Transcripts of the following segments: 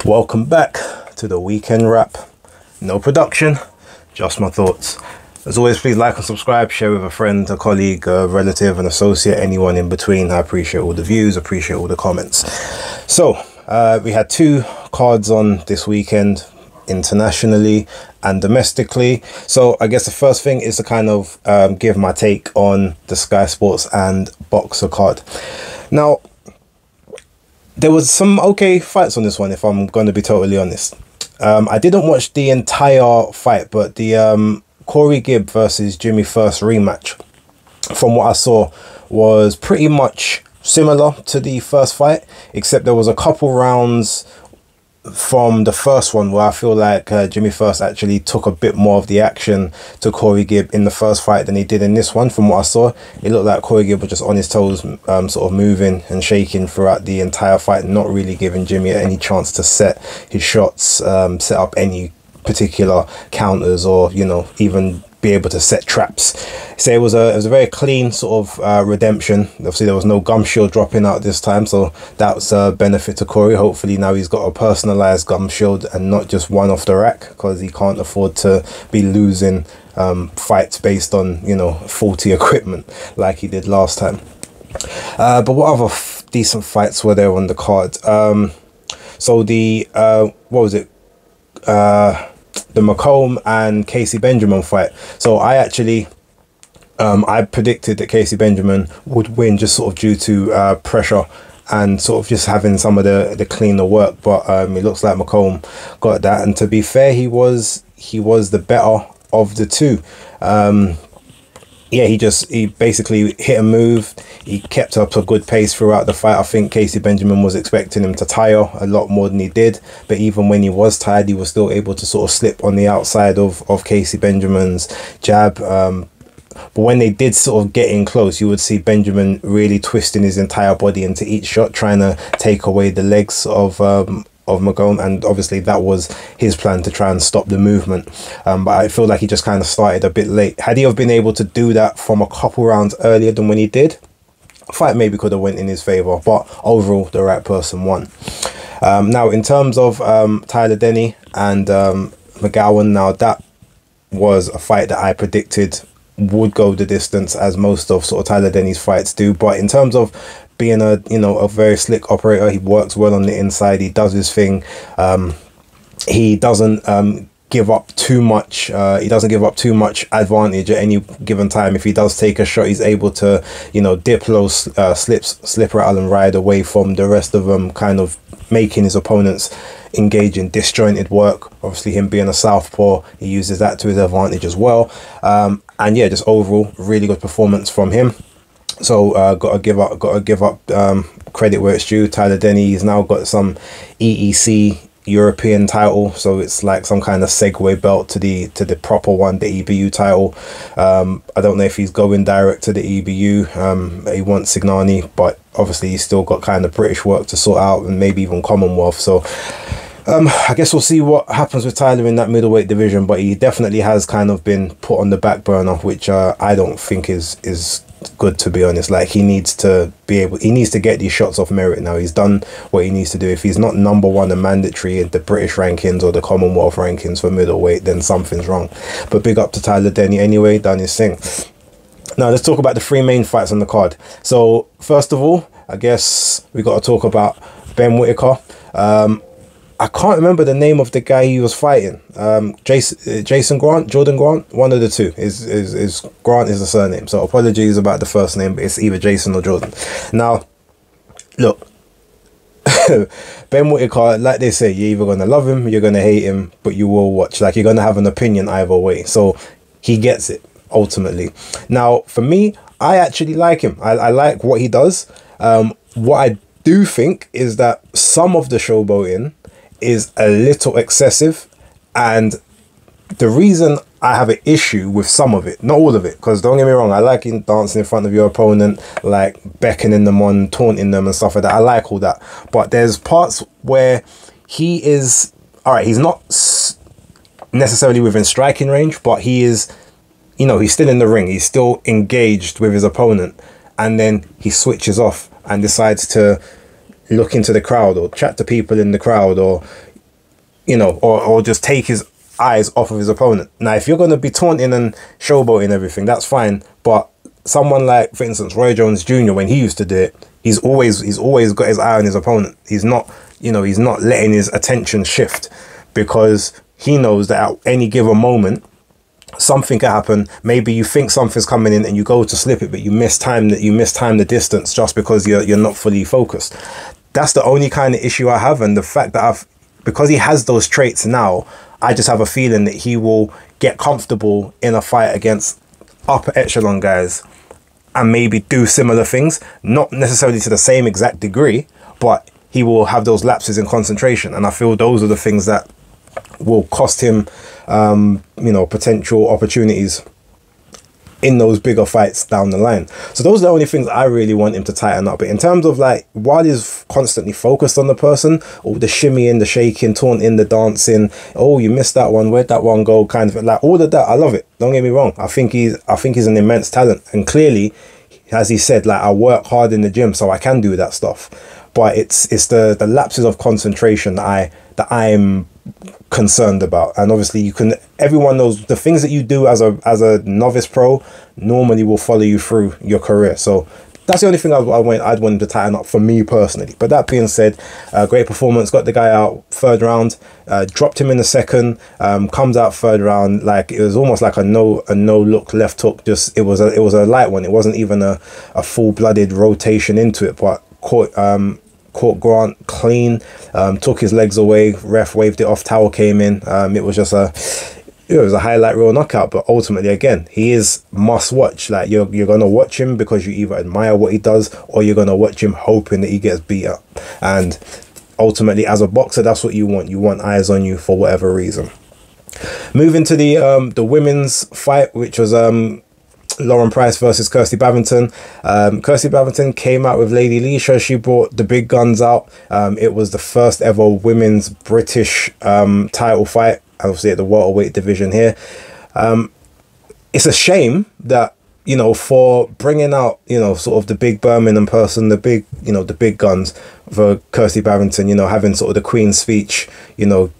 Welcome back to the weekend wrap. No production, just my thoughts. As always, please like and subscribe, share with a friend, a colleague, a relative, an associate, anyone in between. I appreciate all the views, appreciate all the comments. So we had two cards on this weekend, internationally and domestically. So I guess the first thing is to kind of give my take on the Sky Sports and Boxer card. Now, there was some okay fights on this one, if I'm going to be totally honest. I didn't watch the entire fight, but the Corey Gibb versus Jimmy First rematch, from what I saw, was pretty much similar to the first fight, except there was a couple rounds from the first one where I feel like Jimmy First actually took a bit more of the action to Corey Gibb in the first fight than he did in this one. From what I saw, it looked like Corey Gibb was just on his toes, sort of moving and shaking throughout the entire fight, not really giving Jimmy any chance to set his shots, set up any particular counters, or, you know, even be able to set traps. So it was a very clean sort of redemption. Obviously there was no gum shield dropping out this time, so that was a benefit to Corey. Hopefully now he's got a personalized gum shield and not just one off the rack, because he can't afford to be losing fights based on, you know, faulty equipment like he did last time. But what other decent fights were there on the card? So the what was it, the McComb and Casey Benjamin fight. So I actually I predicted that Casey Benjamin would win, just sort of due to pressure and sort of just having some of the cleaner work, but it looks like McComb got that, and to be fair, he was the better of the two. Yeah, he basically hit and moved. He kept up a good pace throughout the fight. I think Casey Benjamin was expecting him to tire a lot more than he did, but even when he was tired, he was still able to sort of slip on the outside of Casey Benjamin's jab. But when they did sort of get in close, you would see Benjamin really twisting his entire body into each shot, trying to take away the legs of McComb, and obviously that was his plan, to try and stop the movement. But I feel like he just kind of started a bit late. Had he have been able to do that from a couple rounds earlier than when he did, fight maybe could have went in his favor, but overall the right person won. Now in terms of Tyler Denny and McGowan, now that was a fight that I predicted would go the distance, as most of sort of Tyler Denny's fights do. But in terms of being a, you know, a very slick operator, he works well on the inside, he does his thing. He doesn't give up too much. He doesn't give up too much advantage at any given time. If he does take a shot, he's able to, you know, dip low, slip rattle and ride away from the rest of them, kind of making his opponents engage in disjointed work. Obviously him being a southpaw, he uses that to his advantage as well. And yeah, just overall really good performance from him. So gotta give up credit where it's due. Tyler Denny, he's now got some EEC European title, so it's like some kind of segue belt to the proper one, the EBU title. I don't know if he's going direct to the EBU. He wants Signani, but obviously he's still got kind of British work to sort out, and maybe even Commonwealth. So I guess we'll see what happens with Tyler in that middleweight division, but he definitely has kind of been put on the back burner, which I don't think is good, to be honest. Like, he needs to get these shots off merit now. He's done what he needs to do. If he's not #1 and mandatory in the British rankings or the Commonwealth rankings for middleweight, then something's wrong. But big up to Tyler Denny anyway, done his thing. Now let's talk about the three main fights on the card. So first of all, I guess we got to talk about Ben Whittaker. I can't remember the name of the guy he was fighting. Jason Grant, Jordan Grant, one of the two. Is Grant is the surname. So apologies about the first name, but it's either Jason or Jordan. Now, look, Ben Whittaker, like they say, you're either gonna love him, you're gonna hate him, but you will watch. Like, you're gonna have an opinion either way. So he gets it ultimately. Now, for me, I actually like him. I like what he does. What I do think is that some of the showboating is a little excessive, and the reason I have an issue with some of it, not all of it, because don't get me wrong, I like him dancing in front of your opponent, like beckoning them on, taunting them and stuff like that. I like all that, but there's parts where he is, all right, he's not necessarily within striking range, but he is, you know, he's still in the ring, he's still engaged with his opponent, and then he switches off and decides to look into the crowd or chat to people in the crowd, or you know, or just take his eyes off of his opponent. Now, if you're going to be taunting and showboating everything, that's fine. But someone like, for instance, Roy Jones Jr., when he used to do it, he's always got his eye on his opponent. He's not, you know, he's not letting his attention shift, because he knows that at any given moment, something can happen. Maybe you think something's coming in and you go to slip it, but you mistime the distance just because you're not fully focused. That's the only kind of issue I have. And the fact that because he has those traits now, I just have a feeling that he will get comfortable in a fight against upper echelon guys and maybe do similar things, not necessarily to the same exact degree, but he will have those lapses in concentration. And I feel those are the things that will cost him, you know, potential opportunities in those bigger fights down the line. So those are the only things I really want him to tighten up. But in terms of like, while he's constantly focused on the person, or the shimmying, the shaking, taunting, the dancing, oh, you missed that one, where'd that one go, kind of like all of that, I love it. Don't get me wrong. I think he's an immense talent, and clearly, as he said, like, I work hard in the gym so I can do that stuff. But it's the lapses of concentration that I'm concerned about. And obviously everyone knows the things that you do as a novice pro normally will follow you through your career. So that's the only thing I'd want him to tighten up for me personally. But that being said, great performance, got the guy out third round, dropped him in the second, comes out third round like it was almost like a no look left hook. Just it was a light one. It wasn't even a full-blooded rotation into it, but caught Grant clean, took his legs away, ref waved it off, towel came in. It was just it was a highlight reel knockout. But ultimately, again, he is must watch. Like, you're gonna watch him because you either admire what he does, or you're gonna watch him hoping that he gets beat up. And ultimately, as a boxer, that's what you want. You want eyes on you for whatever reason. Moving to the women's fight, which was Lauren Price versus Kirsty Bavington. Kirsty Bavington came out with Lady Leisha. She brought the big guns out. It was the first ever women's British title fight, obviously at the welterweight division here. It's a shame that, you know, for bringing out, you know, sort of the big Birmingham person, the big guns for Kirsty Bavington, you know, having sort of the Queen's speech, you know,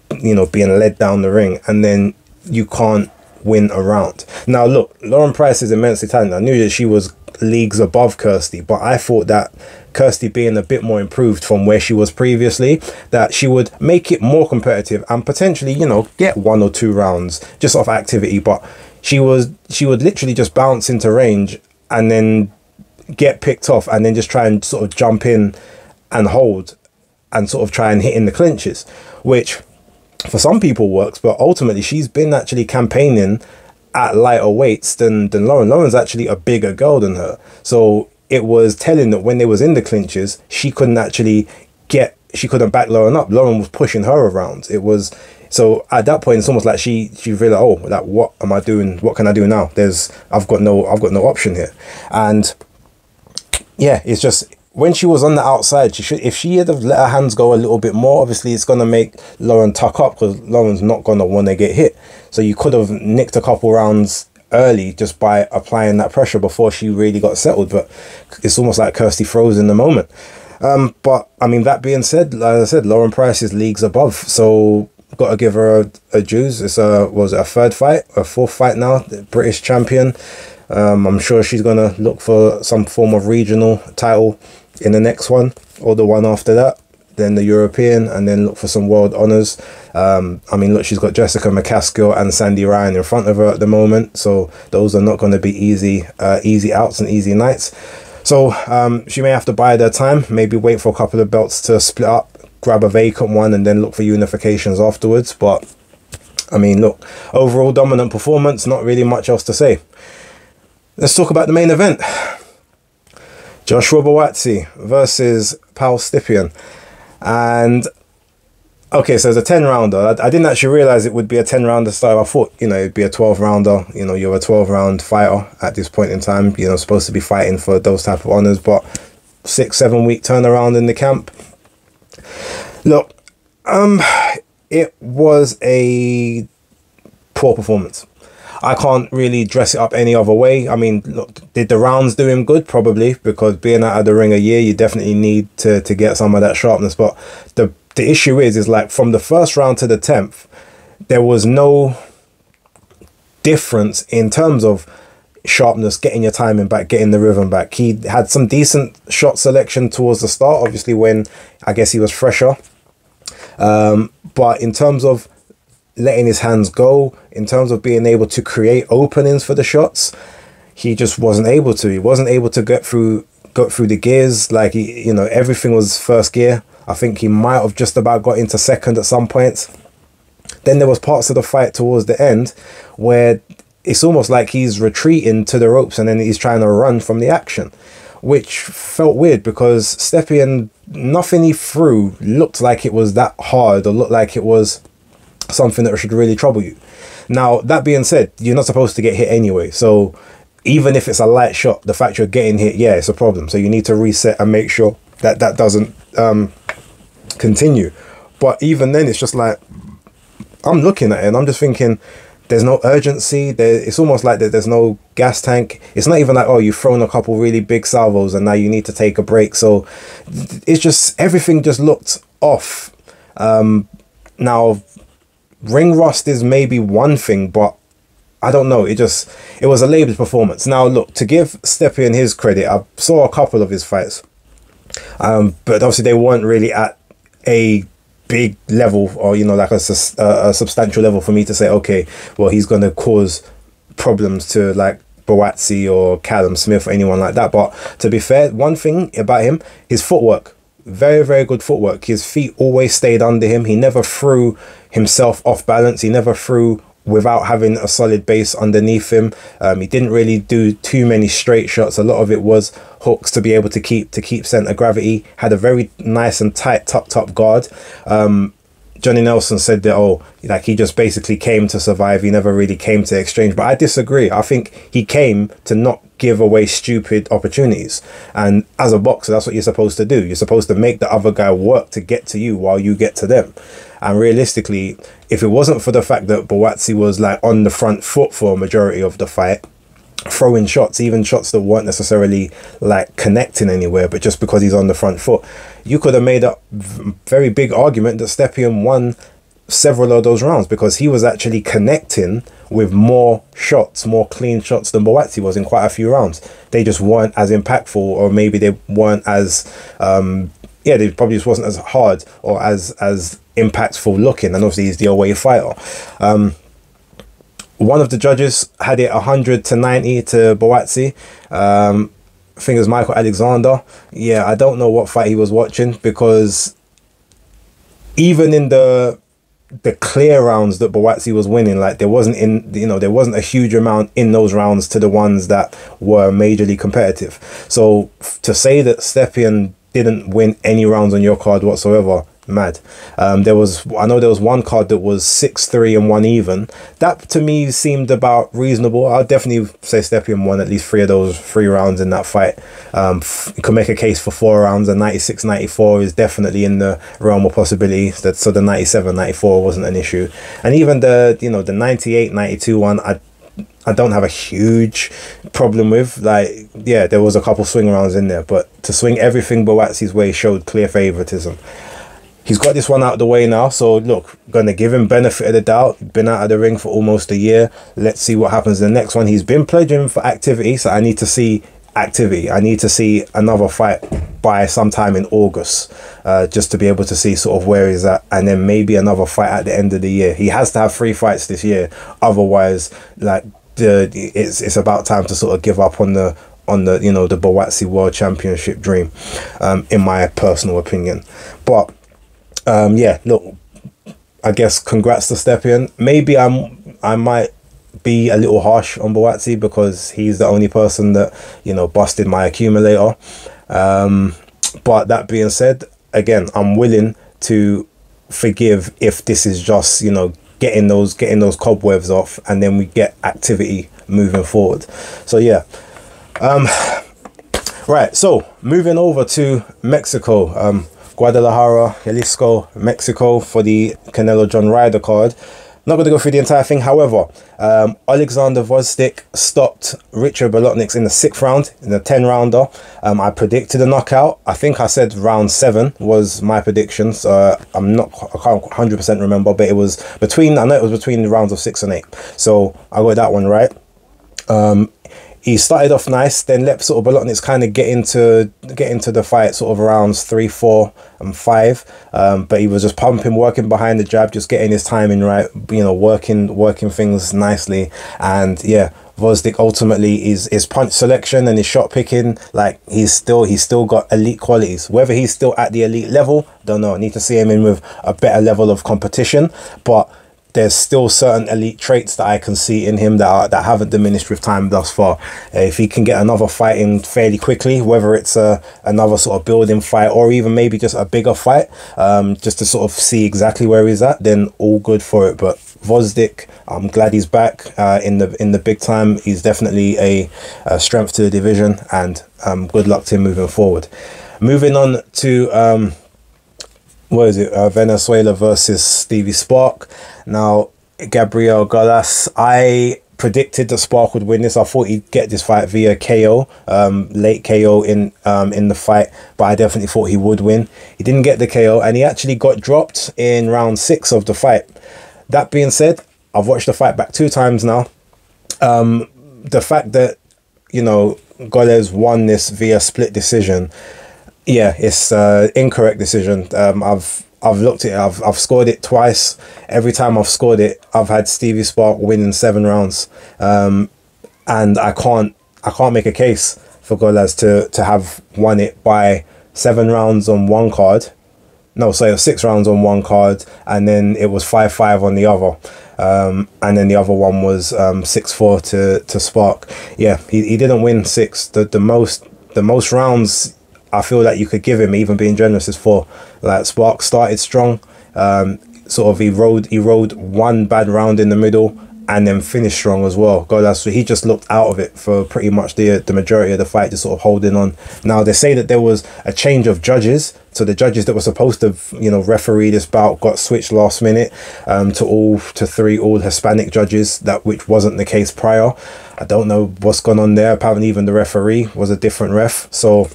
being led down the ring, and then you can't win a round. Now look, Lauren Price is immensely talented. I knew that she was leagues above Kirsty, but I thought that Kirsty, being a bit more improved from where she was previously, that she would make it more competitive and potentially, you know, get 1 or 2 rounds just off activity. But she would literally just bounce into range and then get picked off, and then just try and sort of jump in and hold and sort of try and hit in the clinches, which for some people works. But ultimately, she's been actually campaigning at lighter weights than Lauren. Lauren's actually a bigger girl than her, so it was telling that when they was in the clinches, she couldn't back Lauren up. Lauren was pushing her around. It was, so at that point, it's almost like she realized, oh, like, what am I doing? What can I do now? I've got no option here. And yeah, it's just, when she was on the outside, if she had let her hands go a little bit more, obviously it's going to make Lauren tuck up, because Lauren's not going to want to get hit. So you could have nicked a couple rounds early just by applying that pressure before she really got settled. But it's almost like Kirsty froze in the moment. But I mean, that being said, like I said, Lauren Price is leagues above, so got to give her a dues. It's a fourth fight now, the British champion. I'm sure she's going to look for some form of regional title in the next one, or the one after that, then the European, and then look for some world honours. I mean, look, she's got Jessica McCaskill and Sandy Ryan in front of her at the moment, so those are not going to be easy outs and easy nights. So she may have to bide her time, maybe wait for a couple of belts to split up, grab a vacant one, and then look for unifications afterwards. But I mean, look, overall dominant performance, not really much else to say. Let's talk about the main event. Joshua Buatsi versus Paul Stipian. And okay, so it's a 10-rounder. I didn't actually realize it would be a 10-rounder style. I thought, you know, it'd be a 12-rounder. You know, you're a 12-round fighter at this point in time. You know, supposed to be fighting for those type of honors, but 6-7 week turnaround in the camp. Look, it was a poor performance. I can't really dress it up any other way. I mean, look, did the rounds do him good? Probably, because being out of the ring a year, you definitely need to get some of that sharpness. But the issue is like from the first round to the 10th, there was no difference in terms of sharpness, getting your timing back, getting the rhythm back. He had some decent shot selection towards the start, obviously when I guess he was fresher. But in terms of letting his hands go, in terms of being able to create openings for the shots, he just wasn't able to. He wasn't able to get through the gears. Like, he, you know, everything was first gear. I think he might have just about got into second at some points. Then there was parts of the fight towards the end where it's almost like he's retreating to the ropes and then he's trying to run from the action, which felt weird because Stepien, nothing he threw looked like it was that hard or looked like it was something that should really trouble you. Now, that being said, you're not supposed to get hit anyway. So even if it's a light shot, the fact you're getting hit, yeah, it's a problem. So you need to reset and make sure that that doesn't continue. But even then, it's just like, I'm looking at it and I'm just thinking, there's no urgency. It's almost like there's no gas tank. It's not even like, oh, you've thrown a couple really big salvos and now you need to take a break. So it's just, everything just looked off. Now, ring rust is maybe one thing, but I don't know. It was a labelled performance. Now, look, to give Stepien his credit, I saw a couple of his fights, but obviously they weren't really at a big level, or, you know, like a substantial level for me to say, okay, well, he's going to cause problems to like Buatsi or Callum Smith or anyone like that. But to be fair, one thing about him, his footwork, very, very good footwork. His feet always stayed under him. He never threw himself off balance. He never threw without having a solid base underneath him. He didn't really do too many straight shots. A lot of it was hooks to be able to keep center gravity. Had a very nice and tight top guard. Johnny Nelson said that, oh, like he just basically came to survive. He never really came to exchange. But I disagree. I think he came to not give away stupid opportunities. And as a boxer, that's what you're supposed to do. You're supposed to make the other guy work to get to you while you get to them. And realistically, if it wasn't for the fact that Buatsi was like on the front foot for a majority of the fight, throwing shots, even shots that weren't necessarily like connecting anywhere, but just because he's on the front foot, you could have made a very big argument that Stepien won several of those rounds because he was actually connecting with more shots, more clean shots than Buatsi was in quite a few rounds. They just weren't as impactful, or maybe they weren't as yeah, they probably just wasn't as hard or as impactful looking. And obviously he's the away fighter. One of the judges had it 100 to 90 to Buatsi. I think it was Michael Alexander. Yeah, I don't know what fight he was watching, because even in the clear rounds that Buatsi was winning, like there wasn't a huge amount in those rounds to the ones that were majorly competitive. So to say that Stepien didn't win any rounds on your card whatsoever, mad. I know there was one card that was 6-3 and 1 even. That to me seemed about reasonable. I'll definitely say Stepien won at least 3 of those 3 rounds in that fight. You could make a case for 4 rounds, and 96-94 is definitely in the realm of possibility. So the 97-94 wasn't an issue. And even the 98-92 one, I don't have a huge problem with. Like, yeah, there was a couple swing rounds in there, but to swing everything Buatsi's way showed clear favoritism. He's got this one out of the way now, so look, gonna give him benefit of the doubt. Been out of the ring for almost a year. Let's see what happens in the next one. He's been pledging for activity, so I need to see activity. I need to see another fight by sometime in August, just to be able to see sort of where he's at, and then maybe another fight at the end of the year. He has to have 3 fights this year, otherwise, like, it's about time to sort of give up on the the Buatsi World Championship dream, in my personal opinion. But yeah, look, I guess congrats to Stepien. Maybe I might be a little harsh on Buatsi because he's the only person that busted my accumulator. But that being said, again, I'm willing to forgive if this is just getting those cobwebs off, and then we get activity moving forward. So yeah, right. So moving over to Mexico, Guadalajara, Jalisco, Mexico, for the Canelo John Ryder card. Not going to go through the entire thing. However, Alexander Gvozdyk stopped Richard Bolotniks in the 6th round, in the 10-rounder. I predicted a knockout. I think I said round 7 was my predictions. I can't 100% remember, but it was between, I know it was between the rounds of 6 and 8. So I got that one right. He started off nice, then let sort of Bolotniks kind of get into the fight sort of rounds 3, 4 and 5, but he was just pumping, working behind the jab, just getting his timing right, you know, working things nicely. And yeah, Gvozdyk ultimately his punch selection and his shot picking, like he's still got elite qualities. Whether he's still at the elite level, don't know. I need to see him in with a better level of competition, but there's still certain elite traits that I can see in him that haven't diminished with time thus far. If he can get another fight in fairly quickly, whether it's another sort of building fight or even maybe just a bigger fight, just to sort of see exactly where he's at, then all good for it. But Gvozdyk, I'm glad he's back in the big time. He's definitely a strength to the division, and good luck to him moving forward. Moving on to what is it? Venezuela versus Stevie Spark. Now, Gabriel Galas, I predicted that Spark would win this. I thought he'd get this fight via KO, late KO in the fight, but I definitely thought he would win. He didn't get the KO, and he actually got dropped in round 6 of the fight. That being said, I've watched the fight back 2 times now. The fact that, you know, Goles won this via split decision, yeah, it's incorrect decision. I've looked at it. I've scored it twice. Every time I've scored it, I've had Stevie Spark win in 7 rounds, and I can't make a case for Goles to have won it by 7 rounds on one card. No, sorry, 6 rounds on one card, and then it was 5-5 on the other. And then the other one was 6-4 to Spark. Yeah, he didn't win 6. The most rounds I feel that you could give him, even being generous, is 4. Like, Spark started strong, sort of he rode one bad round in the middle and then finished strong as well. So he just looked out of it for pretty much the majority of the fight, just sort of holding on. Now, they say that there was a change of judges, so the judges that were supposed to, you know, referee this bout got switched last minute to 3 all Hispanic judges, which wasn't the case prior. I don't know what's gone on there. Apparently even the referee was a different ref. So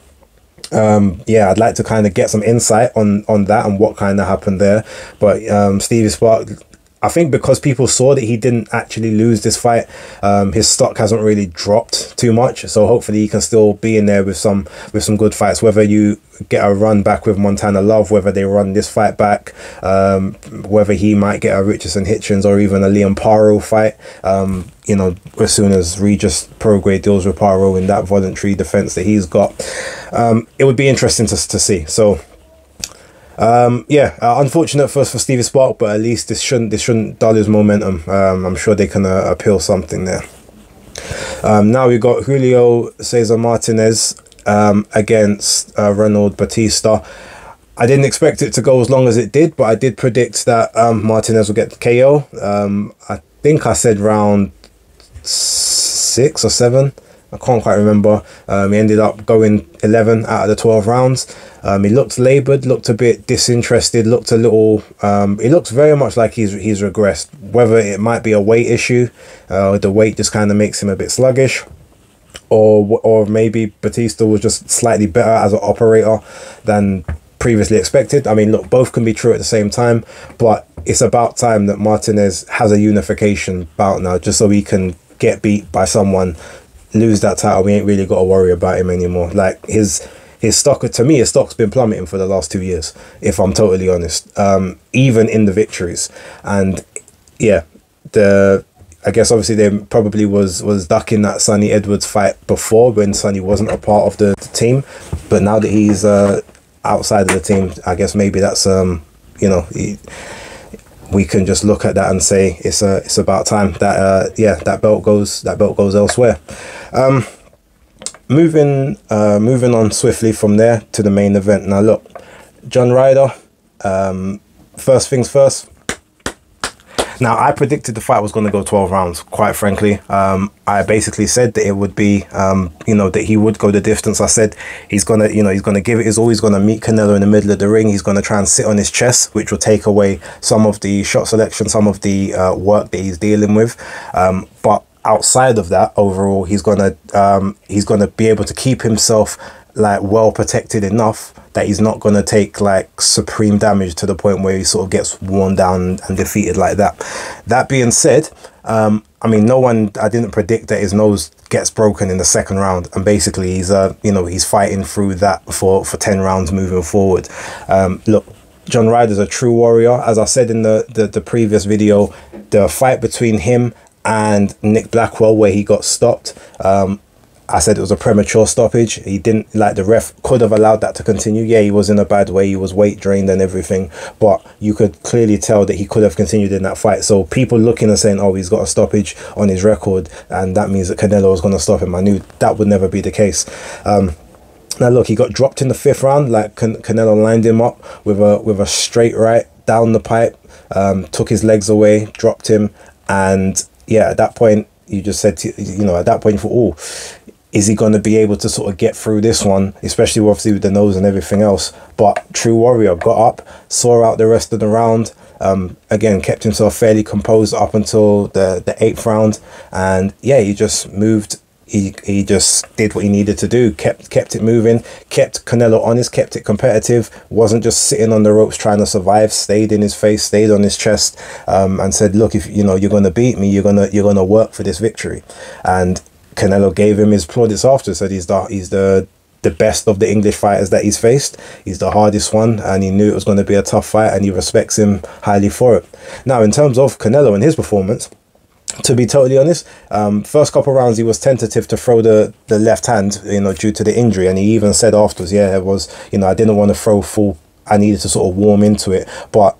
yeah, I'd like to kind of get some insight on that and what kind of happened there. But Stevie Spark, I think because people saw that he didn't actually lose this fight, his stock hasn't really dropped too much. So hopefully he can still be in there with some good fights. Whether you get a run back with Montana Love, whether they run this fight back, whether he might get a Richardson Hitchens or even a Liam Paro fight, you know, as soon as Regis Prograis deals with Paro in that voluntary defense that he's got, it would be interesting to see. So yeah, unfortunate for Stevie Spark, but at least this shouldn't dull his momentum. I'm sure they can appeal something there. Now we got Julio Cesar Martinez against Ronald Batista. I didn't expect it to go as long as it did, but I did predict that Martinez will get the KO. I think I said round 6 or 7. I can't quite remember. He ended up going 11 out of the 12 rounds. He looked laboured, looked a bit disinterested, looked a little... he looks very much like he's regressed. Whether it might be a weight issue, the weight just kind of makes him a bit sluggish, or maybe Batista was just slightly better as an operator than previously expected. I mean, look, both can be true at the same time, but it's about time that Martinez has a unification bout now, just so he can get beat by someone, lose that title. We ain't really got to worry about him anymore. Like, his stock, to me, his stock's been plummeting for the last 2 years, if I'm totally honest, even in the victories. And yeah, I guess obviously there probably was ducking that Sonny Edwards fight before, when Sonny wasn't a part of the team, but now that he's outside of the team, I guess maybe that's you know, we can just look at that and say it's about time that yeah, that belt goes elsewhere. Moving on swiftly from there to the main event. Now look, John Ryder, first things first, Now, I predicted the fight was going to go 12 rounds, quite frankly. I basically said that it would be, you know, that he would go the distance. I said he's going to, you know, he's going to give it his all. He's going to meet Canelo in the middle of the ring. He's going to try and sit on his chest, which will take away some of the shot selection, some of the work that he's dealing with. But outside of that, overall, he's going to be able to keep himself like well protected enough that he's not going to take like supreme damage to the point where he sort of gets worn down and defeated like that. That being said, I mean, I didn't predict that his nose gets broken in the second round, and basically he's you know, he's fighting through that for 10 rounds moving forward. Look, John Ryder's a true warrior. As I said in the previous video, the fight between him and Nick Blackwell where he got stopped, I said it was a premature stoppage. He didn't, like, the ref could have allowed that to continue. Yeah, he was in a bad way. He was weight drained and everything, but you could clearly tell that he could have continued in that fight. So people looking and saying, oh, he's got a stoppage on his record and that means that Canelo is going to stop him, I knew that would never be the case. Now look, he got dropped in the 5th round. Like, Canelo lined him up with a straight right down the pipe, took his legs away, dropped him, and yeah, at that point you just said you know, at that point you thought, oh, is he going to be able to sort of get through this one, especially obviously with the nose and everything else? But true warrior, got up, saw out the rest of the round, again kept himself fairly composed up until the 8th round, and yeah, he just moved. He just did what he needed to do, kept it moving, kept Canelo honest, kept it competitive, wasn't just sitting on the ropes trying to survive, stayed in his face, stayed on his chest, and said, look, if you know you're going to beat me, you're gonna work for this victory. And Canelo gave him his plaudits after, said he's the best of the English fighters that he's faced. He's the hardest one, and he knew it was going to be a tough fight, and he respects him highly for it. Now, in terms of Canelo and his performance, to be totally honest, first couple of rounds he was tentative to throw the left hand, you know, due to the injury, and he even said afterwards, yeah, it was, you know, I didn't want to throw full, I needed to sort of warm into it. But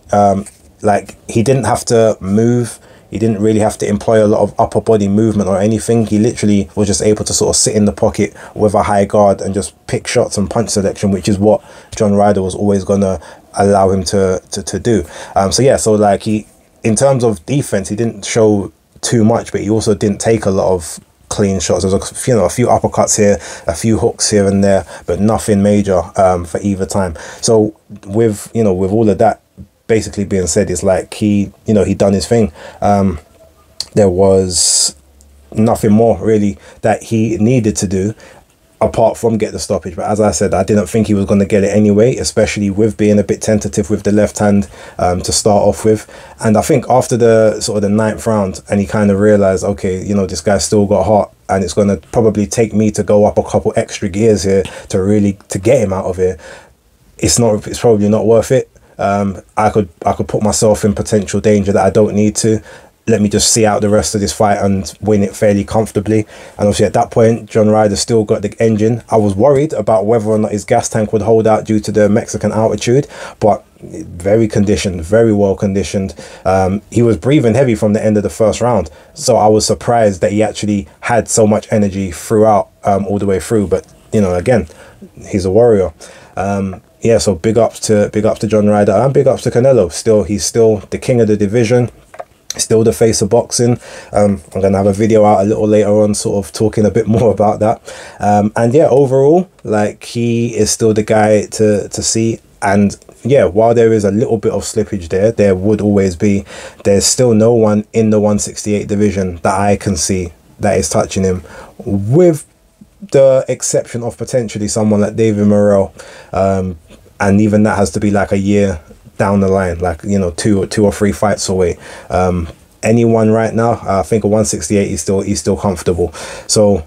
like, he didn't have to move. He didn't really have to employ a lot of upper body movement or anything. He literally was just able to sort of sit in the pocket with a high guard and just pick shots and punch selection, which is what John Ryder was always going to allow him to do. So yeah, so like, he, in terms of defense, he didn't show too much, but he also didn't take a lot of clean shots. There was a few uppercuts here, a few hooks here and there, but nothing major for either time. So with, you know, with all of that basically being said, it's like he done his thing. There was nothing more really that he needed to do apart from get the stoppage. But as I said, I didn't think he was going to get it anyway, especially with being a bit tentative with the left hand to start off with. And I think after the sort of the 9th round, and he kind of realized, okay, you know, this guy's still got heart, and it's going to probably take me to go up a couple extra gears here to get him out of here. It's probably not worth it. I could put myself in potential danger that I don't need to. Let me just see out the rest of this fight and win it fairly comfortably. And obviously at that point, John Ryder still got the engine. I was worried about whether or not his gas tank would hold out due to the Mexican altitude, but very conditioned, very well conditioned. He was breathing heavy from the end of the 1st round, so I was surprised that he actually had so much energy throughout, all the way through. But you know, again, he's a warrior. Yeah, so big ups to John Ryder, and big ups to Canelo. He's still the king of the division, still the face of boxing. I'm gonna have a video out a little later on sort of talking a bit more about that. And yeah, overall, like, he is still the guy to see. And yeah, while there is a little bit of slippage there would always be, there's still no one in the 168 division that I can see that is touching him, with the exception of potentially someone like David Morrell, and even that has to be like a year down the line, like, you know, two or three fights away. Anyone right now, I think a 168 he's still comfortable. So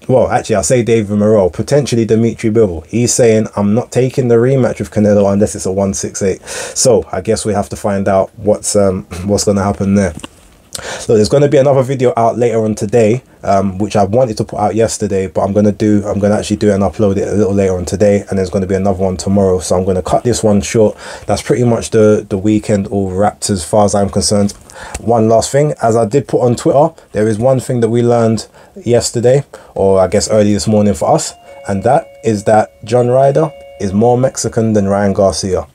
well, actually, I'll say David Morrell, potentially Dimitri Bivol. He's saying, I'm not taking the rematch with Canelo unless it's a 168. So I guess we have to find out what's going to happen there. So there's going to be another video out later on today, which I wanted to put out yesterday, but I'm going to actually do it and upload it a little later on today, and there's going to be another one tomorrow. So I'm going to cut this one short. That's pretty much the weekend all wrapped as far as I'm concerned. One last thing, as I did put on Twitter, there is one thing that we learned yesterday, or I guess early this morning for us, and that is that John Ryder is more Mexican than Ryan Garcia.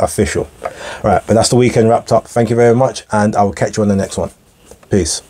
official. Right, but that's the weekend wrapped up. Thank you very much, and I will catch you on the next one. Peace.